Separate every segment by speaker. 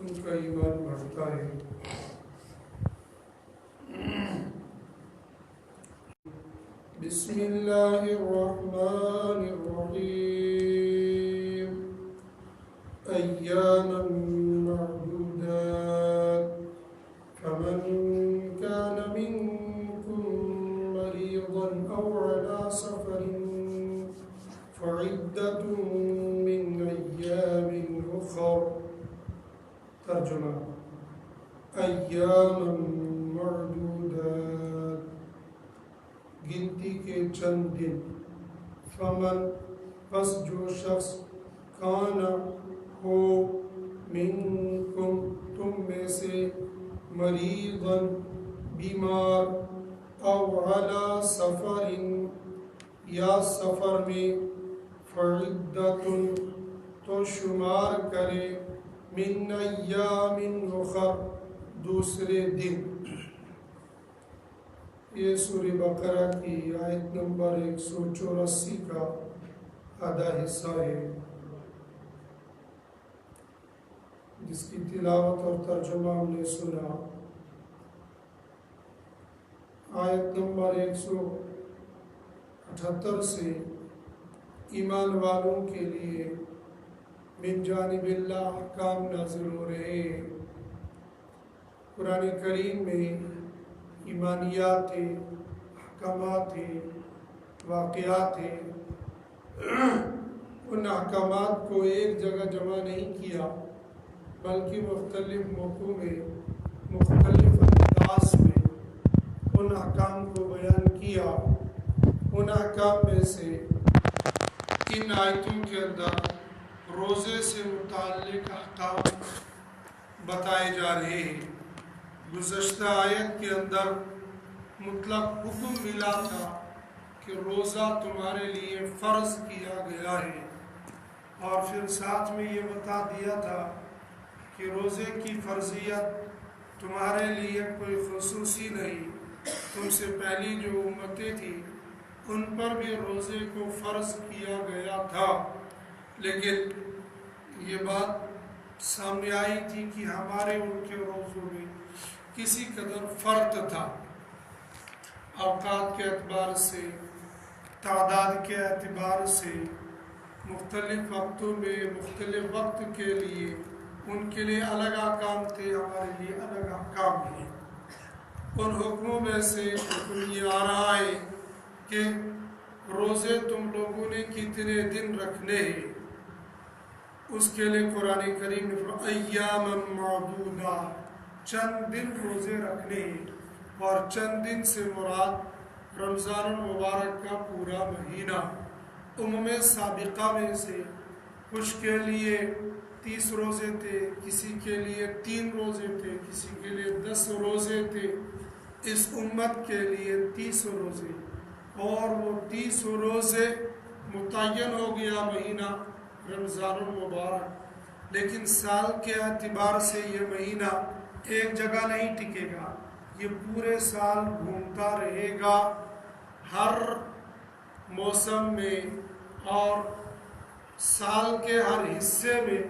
Speaker 1: ان کا ایمان بڑھتا ہے۔ بسم اللہ الرحمن الرحیم ایاما معدودات فمن كان منكم مريضا أو على سفر فعدة من أيام أخر۔ ترجمہ: ایاما معدودات، گنتی کے چند دن، فمن، پس جو شخص، کانا ہو، منکم، تم میں سے، مریضاً، بیمار، او علی سفر، یا سفر میں، فعدتن، تو شمار کرے، من ایام اخر، دوسرے دن۔ یہ سورہ بقرہ کی آیت نمبر 184 کا آدھا حصہ ہے، جس کی تلاوت اور ترجمہ ہم نے سنا۔ آیت نمبر 178 سے ایمان والوں کے لیے من جانب اللہ احکام نازل ہو رہے ہیں۔ قرآن کریم میں ایمانیات ہیں، احکامات ہیں، واقعات ہیں۔ ان احکامات کو ایک جگہ جمع نہیں کیا، بلکہ مختلف موقعوں میں، مختلف انداز میں ان احکام کو بیان کیا۔ ان احکام میں سے ان آیتوں کے اندر روزے سے متعلق احکام بتائے جا رہے ہیں۔ گزشتہ آیت کے اندر مطلق حکم ملا تھا کہ روزہ تمہارے لیے فرض کیا گیا ہے، اور پھر ساتھ میں یہ بتا دیا تھا کہ روزے کی فرضیت تمہارے لیے کوئی خصوصی نہیں، تم سے پہلی جو امتیں تھیں ان پر بھی روزے کو فرض کیا گیا تھا، لیکن یہ بات سامنے آئی تھی کہ ہمارے ان کے روزوں میں کسی قدر فرق تھا، اوقات کے اعتبار سے، تعداد کے اعتبار سے، مختلف وقتوں میں مختلف وقت کے لیے ان کے لیے الگ احکام تھے، ہمارے لیے الگ احکام ہیں۔ ان حکموں میں سے حکم یہ آ رہا ہے کہ روزے تم لوگوں نے کتنے دن رکھنے ہیں۔ اس کے لیے قرآن کریم نے ایاما معدودہ، چند دن روزے رکھنے ہیں، اور چند دن سے مراد رمضان المبارک کا پورا مہینہ۔ سابقہ میں سے کچھ کے لیے 30 روزے تھے، کسی کے لیے 3 روزے تھے، کسی کے لیے 10 روزے تھے۔ اس امت کے لیے 30 روزے، اور وہ 30 روزے متعین ہو گیا مہینہ رمضان المبارک، لیکن سال کے اعتبار سے یہ مہینہ ایک جگہ نہیں ٹکے گا، یہ پورے سال گھومتا رہے گا، ہر موسم میں اور سال کے ہر حصے میں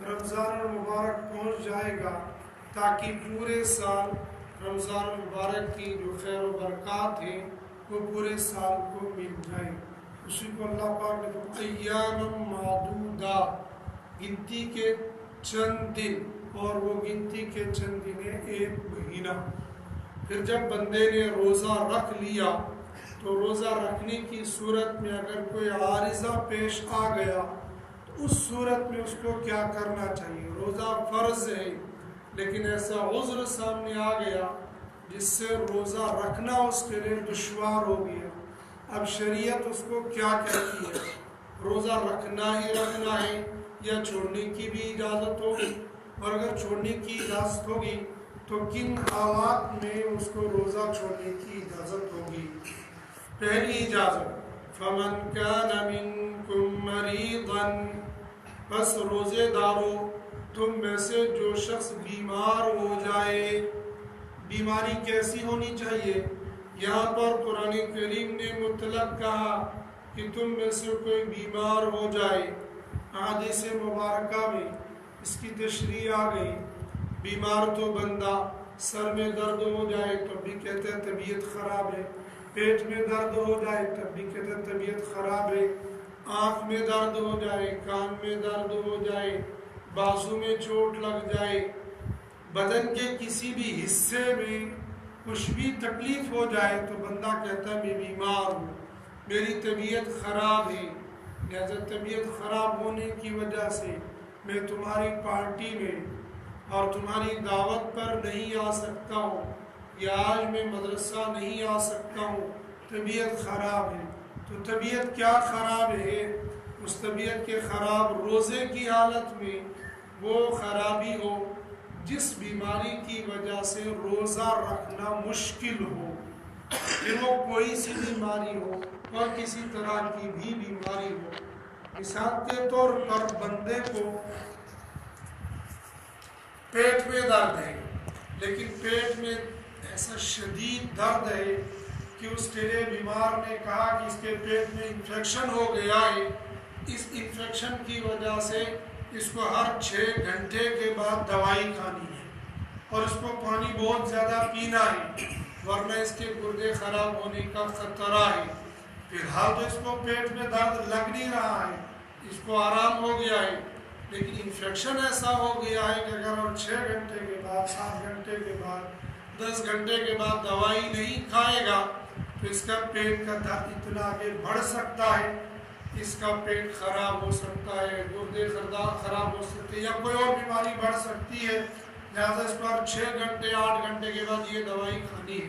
Speaker 1: رمضان المبارک پہنچ جائے گا، تاکہ پورے سال رمضان المبارک کی جو خیر و برکات ہیں وہ پورے سال کو مل جائے۔ اسی کو اللہ پاک نے ایام معدودہ، گنتی کے چند دن، اور وہ گنتی کے چند دن ایک مہینہ۔ پھر جب بندے نے روزہ رکھ لیا تو روزہ رکھنے کی صورت میں اگر کوئی عارضہ پیش آ گیا تو اس صورت میں اس کو کیا کرنا چاہیے؟ روزہ فرض ہے، لیکن ایسا عذر سامنے آ گیا جس سے روزہ رکھنا اس کے لیے دشوار ہو گیا۔ اب شریعت اس کو کیا کہتی ہے؟ روزہ رکھنا ہی رکھنا ہے یا چھوڑنے کی بھی اجازت ہوگی؟ اور اگر چھوڑنے کی اجازت ہوگی تو کن حالات میں اس کو روزہ چھوڑنے کی اجازت ہوگی؟ پہلی اجازت، فَمَنْ كَانَ مِنْكُمْ مَرِيضًا، بس روزے دارو تم میں سے جو شخص بیمار ہو جائے۔ بیماری کیسی ہونی چاہیے؟ یہاں پر قرآن کریم نے مطلق کہا کہ تم میں سے کوئی بیمار ہو جائے۔ احادیث مبارکہ میں اس کی تشریح آ گئی بیمار تو بندہ سر میں درد ہو جائے تو بھی کہتے ہیں طبیعت خراب ہے، پیٹ میں درد ہو جائے تب بھی کہتے ہیں طبیعت خراب ہے، آنکھ میں درد ہو جائے، کان میں درد ہو جائے، بازو میں چوٹ لگ جائے، بدن کے کسی بھی حصے میں کچھ بھی تکلیف ہو جائے تو بندہ کہتا ہے میں بیمار ہوں، میری طبیعت خراب ہے، لہذا طبیعت خراب ہونے کی وجہ سے میں تمہاری پارٹی میں اور تمہاری دعوت پر نہیں آ سکتا ہوں، یا آج میں مدرسہ نہیں آ سکتا ہوں، طبیعت خراب ہے۔ تو طبیعت کیا خراب ہے؟ اس طبیعت کے خراب روزے کی حالت میں وہ خرابی ہو جس بیماری کی وجہ سے روزہ رکھنا مشکل ہو، پھر وہ کوئی سی بیماری ہو اور کسی طرح کی بھی بیماری ہو۔ مثال کے طور پر بندے کو پیٹ میں درد ہے، لیکن پیٹ میں ایسا شدید درد ہے کہ اس کے لیے بیمار نے کہا کہ اس کے پیٹ میں انفیکشن ہو گیا ہے، اس انفیکشن کی وجہ سے اس کو ہر 6 گھنٹے کے بعد دوائی کھانی ہے اور اس کو پانی بہت زیادہ پینا ہے ورنہ اس کے گردے خراب ہونے کا خطرہ ہے۔ فی الحال تو اس کو پیٹ میں درد لگ نہیں رہا ہے، اس کو آرام ہو گیا ہے، لیکن انفیکشن ایسا ہو گیا ہے کہ اگر اور 6 گھنٹے کے بعد، 7 گھنٹے کے بعد، 10 گھنٹے کے بعد دوائی نہیں کھائے گا تو اس کا پیٹ کا درد اتنا آگے بڑھ سکتا ہے، اس کا پیٹ خراب ہو سکتا ہے، گردے خراب ہو سکتے ہیں یا کوئی اور بیماری بڑھ سکتی ہے، لہٰذا اس پر 6 گھنٹے 8 گھنٹے کے بعد یہ دوائی کھانی ہے۔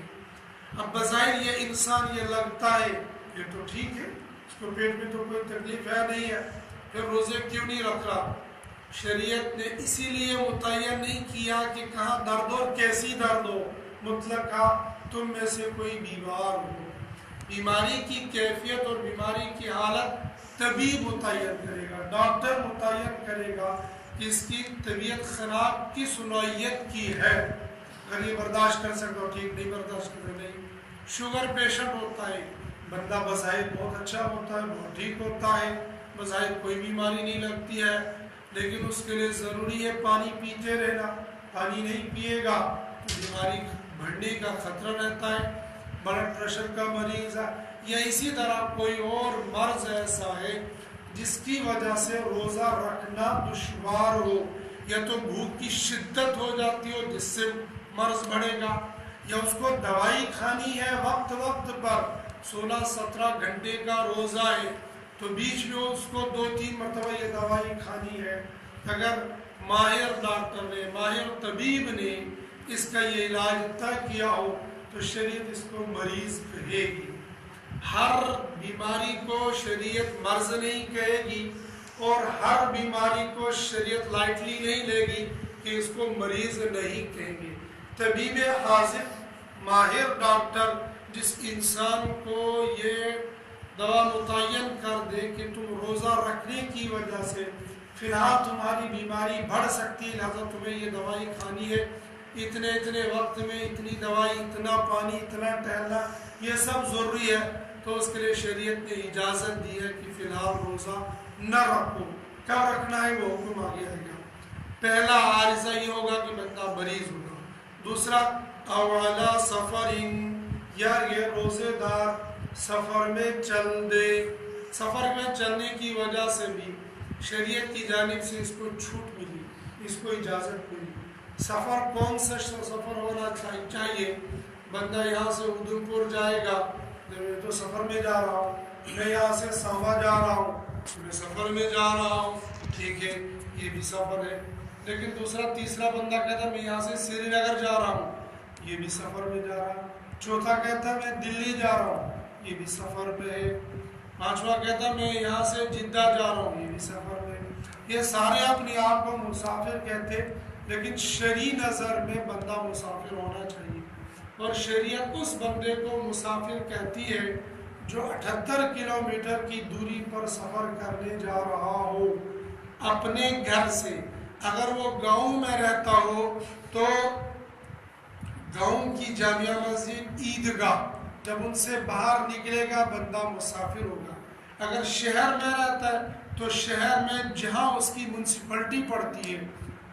Speaker 1: اب بظاہر یہ انسان یہ لگتا ہے یہ تو ٹھیک ہے، اس کو پیٹ میں تو کوئی تکلیف ہے نہیں ہے، پھر روزے کیوں نہیں رکھ رہا؟ شریعت نے اسی لیے متعین نہیں کیا کہ کہاں درد ہو، کیسی درد ہو، مطلق کہا تم میں سے کوئی بیمار ہو، بیماری کی کیفیت اور بیماری کی حالت طبیب متعین کرے گا، ڈاکٹر متعین کرے گا کہ اس کی طبیعت خراب کس نوعیت کی ہے، اگر یہ برداشت کر سکتا ہو ٹھیک، نہیں برداشت کر سکتا نہیں۔ شوگر پیشنٹ ہوتا ہے، بندہ بظاہر بہت اچھا ہوتا ہے، بہت ٹھیک ہوتا ہے، بظاہر کوئی بیماری نہیں لگتی ہے، لیکن اس کے لیے ضروری ہے پانی پیتے رہنا، پانی نہیں پیے گا تو بیماری بڑھنے کا خطرہ رہتا ہے، بلڈ پریشر کا مریض ہے، یا اسی طرح کوئی اور مرض ایسا ہے جس کی وجہ سے روزہ رکھنا دشوار ہو، یا تو بھوک کی شدت ہو جاتی ہو جس سے مرض بڑھے گا، یا اس کو دوائی کھانی ہے وقت وقت پر، 16-17 گھنٹے کا روزہ ہے تو بیچ میں اس کو 2-3 مرتبہ یہ دوائی کھانی ہے، اگر ماہر ڈاکٹر نے، ماہر طبیب نے اس کا یہ علاج طے کیا ہو تو شریعت اس کو مریض کہے گی۔ ہر بیماری کو شریعت مرض نہیں کہے گی اور ہر بیماری کو شریعت لائٹلی نہیں لے گی کہ اس کو مریض نہیں کہیں گے۔ طبیب حاذق، ماہر ڈاکٹر جس انسان کو یہ دوا متعین کر دے کہ تم روزہ رکھنے کی وجہ سے فی الحال تمہاری بیماری بڑھ سکتی ہے، لہذا تمہیں یہ دوائی کھانی ہے، اتنے وقت میں اتنی دوائی، اتنا پانی، اتنا ٹہلنا، یہ سب ضروری ہے، تو اس کے لیے شریعت نے اجازت دی ہے کہ فی الحال روزہ نہ رکھو۔ کب رکھنا ہے وہ حکم آگے آئے گا۔ پہلا عارضہ یہ ہوگا کہ بندہ مریض ہوگا، دوسرا اولا سفر، یا یہ روزے دار سفر میں چل دے، سفر میں چلنے کی وجہ سے بھی شریعت کی جانب سے اس کو چھوٹ ملی، اس کو اجازت ملی۔ سفر کون سا سفر ہونا چاہیے؟ بندہ یہاں سے ادھم پور جائے گا، میں تو سفر میں جا رہا ہوں، میں یہاں سے سانبا جا رہا ہوں، میں سفر میں جا رہا ہوں، ٹھیک ہے یہ بھی سفر ہے، لیکن دوسرا تیسرا بندہ کہتا ہے میں یہاں سے سری نگر جا رہا ہوں، یہ بھی سفر میں جا رہا ہے، چوتھا کہتا ہے میں دلی جا رہا ہوں، یہ بھی سفر میں ہے، پانچواں کہتا ہے میں یہاں سے جدہ جا رہا ہوں، یہ بھی سفر میں۔ یہ سارے اپنے آپ کو مسافر کہتے، لیکن شرعی نظر میں بندہ مسافر ہونا چاہیے، اور شریعت اس بندے کو مسافر کہتی ہے جو 78 کلومیٹر کی دوری پر سفر کرنے جا رہا ہو اپنے گھر سے۔ اگر وہ گاؤں میں رہتا ہو تو گاؤں کی جامع مسجد، عیدگاہ، جب ان سے باہر نکلے گا بندہ مسافر ہوگا۔ اگر شہر میں رہتا ہے تو شہر میں جہاں اس کی میونسپلٹی پڑتی ہے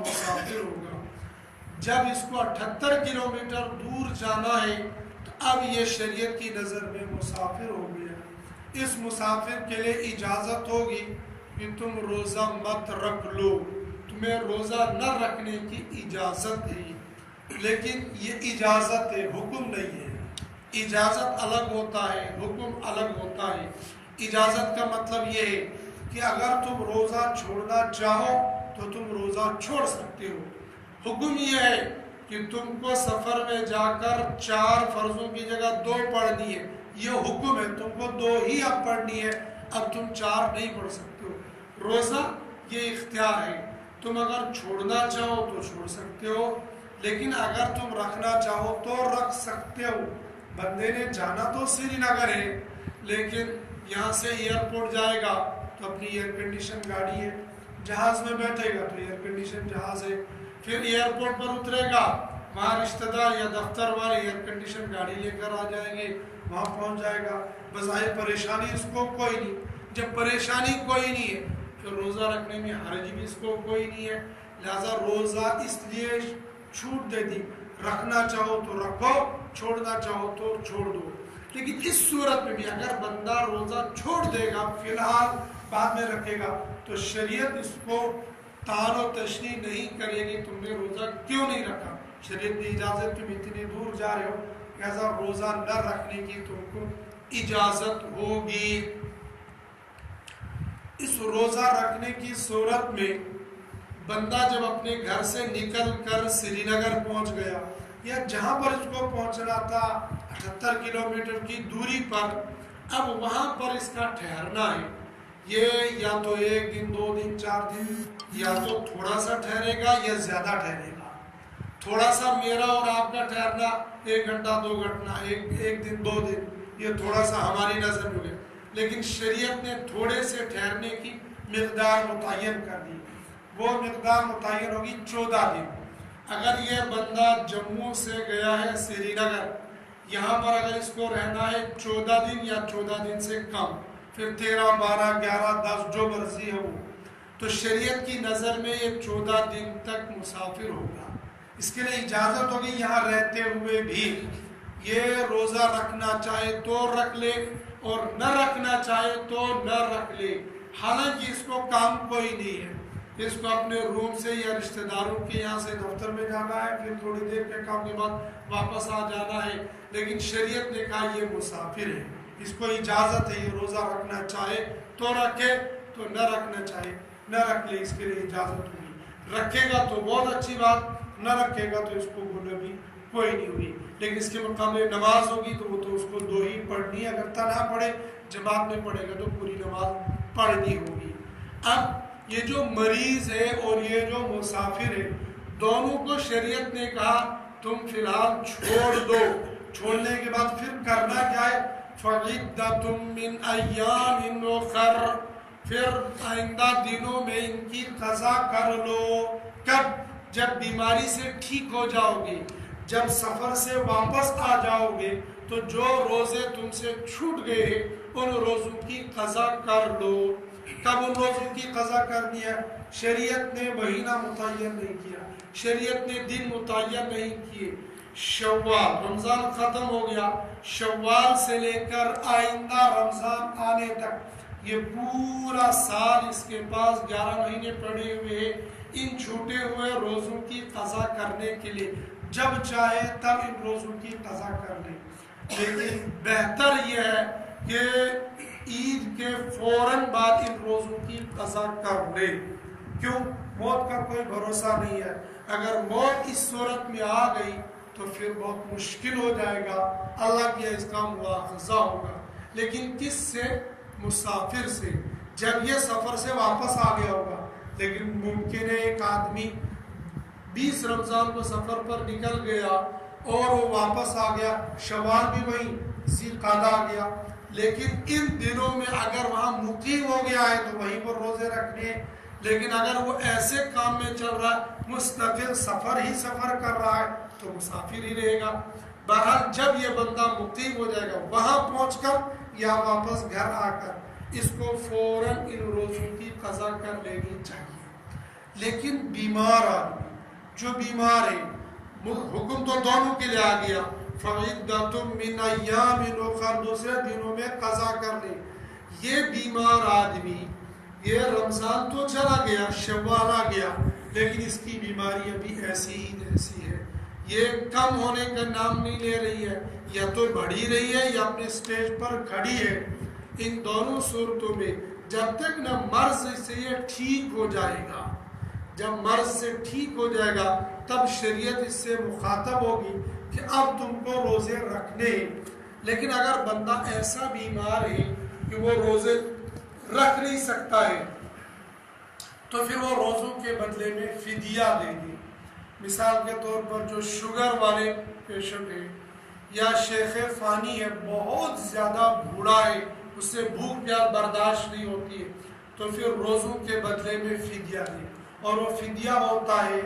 Speaker 1: مسافر ہوگا. جب اس کو 78 کلومیٹر دور جانا ہے تو اب یہ شریعت کی نظر میں مسافر ہو گیا. اس مسافر کے لیے اجازت ہوگی کہ تم روزہ مت رکھ لو، تمہیں روزہ نہ رکھنے کی اجازت ہے. لیکن یہ اجازت ہے، حکم نہیں ہے. اجازت الگ ہوتا ہے، حکم الگ ہوتا ہے. اجازت کا مطلب یہ ہے کہ اگر تم روزہ چھوڑنا چاہو تو تم روزہ چھوڑ سکتے ہو. حکم یہ ہے کہ تم کو سفر میں جا کر 4 فرضوں کی جگہ 2 پڑھنی ہے. یہ حکم ہے، تم کو 2 ہی اب پڑھنی ہے، اب تم 4 نہیں پڑھ سکتے ہو. روزہ یہ اختیار ہے، تم اگر چھوڑنا چاہو تو چھوڑ سکتے ہو، لیکن اگر تم رکھنا چاہو تو رکھ سکتے ہو. بندے نے جانا تو سری نگر ہے، لیکن یہاں سے ایئرپورٹ جائے گا تو اپنی ایئر کنڈیشن گاڑی ہے، جہاز میں بیٹھے گا تو ایئر کنڈیشن جہاز ہے. پھر ایئرپورٹ پر اترے گا، وہاں رشتہ دار یا دفتر والے ایئر کنڈیشن گاڑی لے کر آ جائیں گے، وہاں پہنچ جائے گا. بظاہر پریشانی اس کو کوئی نہیں. جب پریشانی کوئی نہیں ہے پھر روزہ رکھنے میں حرج بھی اس کو کوئی نہیں ہے. لہذا روزہ اس لیے چھوٹ دے دی، رکھنا چاہو تو رکھو، چھوڑنا چاہو تو چھوڑ دو. لیکن اس صورت میں بھی اگر بندہ روزہ چھوڑ دے گا، فی الحال بعد میں رکھے گا، تو شریعت اس کو تعان و تشریح نہیں کرے گی تم نے روزہ کیوں نہیں رکھا. شریعت نے اجازت، تم اتنی دور جا رہے ہو لہذا روزہ نہ رکھنے کی تم کو اجازت ہوگی. اس روزہ رکھنے کی صورت میں بندہ جب اپنے گھر سے نکل کر سری نگر پہنچ گیا یا جہاں پر اس کو پہنچنا تھا 78 کلومیٹر کی دوری پر، اب وہاں پر اس کا ٹھہرنا ہے. یہ یا تو 1 دن 2 دن 4 دن، یا تو تھوڑا سا ٹھہرے گا یا زیادہ ٹھہرے گا. تھوڑا سا میرا اور آپ کا ٹھہرنا 1 گھنٹہ 2 گھنٹہ، ایک دن 2 دن، یہ تھوڑا سا ہماری نظر میں ہے. لیکن شریعت نے تھوڑے سے ٹھہرنے کی مقدار متعین کر دی. وہ مقدار متعین ہوگی 14 دن. اگر یہ بندہ جموں سے گیا ہے سری نگر، یہاں پر اگر اس کو رہنا ہے 14 دن یا 14 دن سے کم، پھر 13 12 11 10 جو مرضی ہے وہ، تو شریعت کی نظر میں یہ 14 دن تک مسافر ہوگا. اس کے لیے اجازت ہوگی یہاں رہتے ہوئے بھی یہ روزہ رکھنا چاہے تو رکھ لے اور نہ رکھنا چاہے تو نہ رکھ لے. حالانکہ اس کو کام کوئی نہیں ہے، اس کو اپنے روم سے یا رشتہ داروں کے یہاں سے دفتر میں جانا ہے، پھر تھوڑی دیر کے کام کے بعد واپس آ جانا ہے. لیکن شریعت نے کہا یہ مسافر ہے، اس کو اجازت ہے یہ روزہ رکھنا چاہے تو رکھے، تو نہ رکھنا چاہے نہ رکھ لے. اس کے لیے اجازت ہوگی. رکھے گا تو بہت اچھی بات، نہ رکھے گا تو اس کو گناہ بھی کوئی نہیں ہوگی. لیکن اس کے مقابلے نماز ہوگی تو وہ تو اس کو 2 ہی پڑھنی ہے. اگر تنہا پڑھے، جماعت میں پڑھے گا تو پوری نماز پڑھنی ہوگی. اب یہ جو مریض ہے اور یہ جو مسافر ہے، دونوں کو شریعت نے کہا تم فی الحال چھوڑ دو. چھوڑنے کے بعد پھر کرنا کیا ہے؟ فَعِدَّةٌ مِّنْ أَيَّامٍ أُخَرَ، پھر آئندہ دنوں میں ان کی قضا کر لو. کب؟ جب بیماری سے ٹھیک ہو جاؤ گے، جب سفر سے واپس آ جاؤ گے تو جو روزے تم سے چھوٹ گئے ان روزوں کی قضا کر لو. کب ان روزوں کی قضا کرنی ہے؟ شریعت نے مہینہ متعین نہیں کیا، شریعت نے دن متعین نہیں کیے. شوال، رمضان ختم ہو گیا، شوال سے لے کر آئندہ رمضان آنے تک یہ پورا سال اس کے پاس 11 مہینے پڑے ہوئے ہیں ان چھوٹے ہوئے روزوں کی قضا کرنے کے لیے. جب چاہے تب ان روزوں کی قضا کر لے. لیکن بہتر یہ ہے کہ عید کے فوراً بعد ان روزوں کی قضا کر لے. کیوں؟ موت کا کوئی بھروسہ نہیں ہے. اگر موت اس صورت میں آ گئی تو پھر بہت مشکل ہو جائے گا، اللہ کی اس کا مواخذہ ہوگا. لیکن کس سے؟ مسافر سے. جب یہ سفر سے واپس آ گیا ہوگا. لیکن ممکن ہے ایک آدمی 20 رمضان کو سفر پر نکل گیا اور وہ واپس آ گیا، شوال بھی وہیں، ذی القعدہ آ گیا، لیکن ان دنوں میں اگر وہاں مقیم ہو گیا ہے تو وہیں پر روزے رکھنے. لیکن اگر وہ ایسے کام میں چل رہا ہے، مستقل سفر ہی سفر کر رہا ہے تو مسافر ہی رہے گا. بہرحال جب یہ بندہ مقیم ہو جائے گا وہاں پہنچ کر یا واپس گھر آ کر اس کو فوراً ان روزوں کی قضا کر لینی چاہیے۔ لیکن بیمار آدمی جو بیمار ہے، حکم تو دونوں کے لیے آ گیا، فَعِدَّةٌ مِّنْ أَيَّامٍ اُخَرَ، دوسرے دنوں میں قضا کر لے۔ یہ بیمار آدمی، یہ رمضان تو چلا گیا، شوال آ گیا، لیکن اس کی بیماری ابھی ایسی ہی ایسی ہے، یہ کم ہونے کا نام نہیں لے رہی ہے، یا تو بڑھی رہی ہے یا اپنے سٹیج پر کھڑی ہے۔ ان دونوں صورتوں میں جب تک نہ مرض سے یہ ٹھیک ہو جائے گا، جب مرض سے ٹھیک ہو جائے گا تب شریعت اس سے مخاطب ہوگی کہ اب تم کو روزے رکھنے ہیں۔ لیکن اگر بندہ ایسا بیمار ہے کہ وہ روزے رکھ نہیں سکتا ہے تو پھر وہ روزوں کے بدلے میں فدیہ دے گی۔ مثال کے طور پر جو شوگر والے پیشنٹ ہیں یا شیخ فانی ہے، بہت زیادہ بوڑھا ہے، اس سے بھوک پیاس برداشت نہیں ہوتی ہے، تو پھر روزوں کے بدلے میں فدیہ دے۔ اور وہ فدیہ ہوتا ہے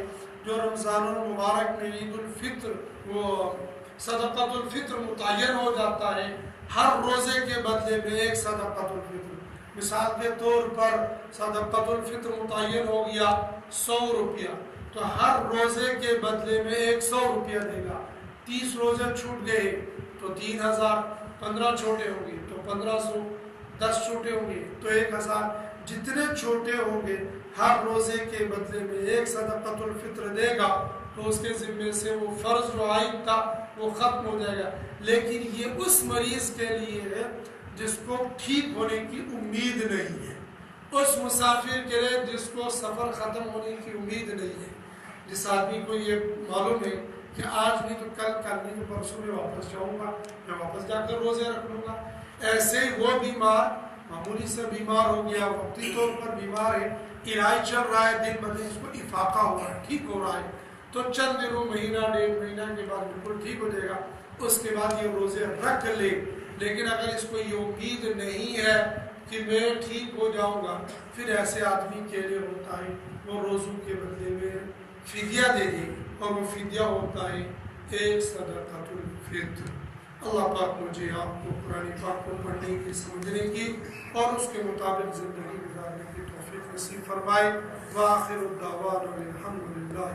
Speaker 1: جو رمضان المبارک میں عید الفطر، وہ صدقۃ الفطر متعین ہو جاتا ہے، ہر روزے کے بدلے میں ایک صدقۃ الفطر۔ مثال کے طور پر صدقۃ الفطر متعین ہو گیا 100 روپیہ، تو ہر روزے کے بدلے میں 100 روپیہ دے گا۔ 30 روزے چھوٹ گئے تو 3000، 15 چھوٹے ہوں گے تو 1500، 10 چھوٹے ہوں گے تو 1000، جتنے چھوٹے ہوں گے ہر روزے کے بدلے میں ایک صدقۃ الفطر دے گا، تو اس کے ذمے سے وہ فرض جو عائد تھا وہ ختم ہو جائے گا۔ لیکن یہ اس مریض کے لیے ہے جس کو ٹھیک ہونے کی امید نہیں ہے، اس مسافر کے لیے جس کو سفر ختم ہونے کی امید نہیں ہے، جس آدمی کو یہ معلوم ہے کہ آج نہیں تو کل نہیں تو پرسوں میں واپس جاؤں گا، میں واپس جا کر روزے رکھ لوں گا۔ ایسے ہی وہ بیمار معمولی سے بیمار ہو گیا، وقتی طور پر بیمار ہے، علاج چل رہا ہے، دن بدن اس کو افاقہ ہوا ہے، ٹھیک ہو رہا ہے، تو چند دنوں، مہینہ 1.5 مہینہ کے بعد بالکل ٹھیک ہو جائے گا، اس کے بعد یہ روزے رکھ لے۔ لیکن اگر اس کو یہ امید نہیں ہے کہ میں ٹھیک ہو جاؤں گا، پھر ایسے آدمی کے لیے ہوتا ہے وہ روزوں کے بدلے میں فدیہ دے دے، اور وہ فدیہ ہوتا ہے ایک صدقۃ الفطر۔ اللہ پاک مجھے آپ کو قرآن پاک کو پڑھنے کی، سمجھنے کی اور اس کے مطابق زندگی گزارنے کی توفیق نصیب فرمائے۔ وآخر الدعوانا الحمدللہ۔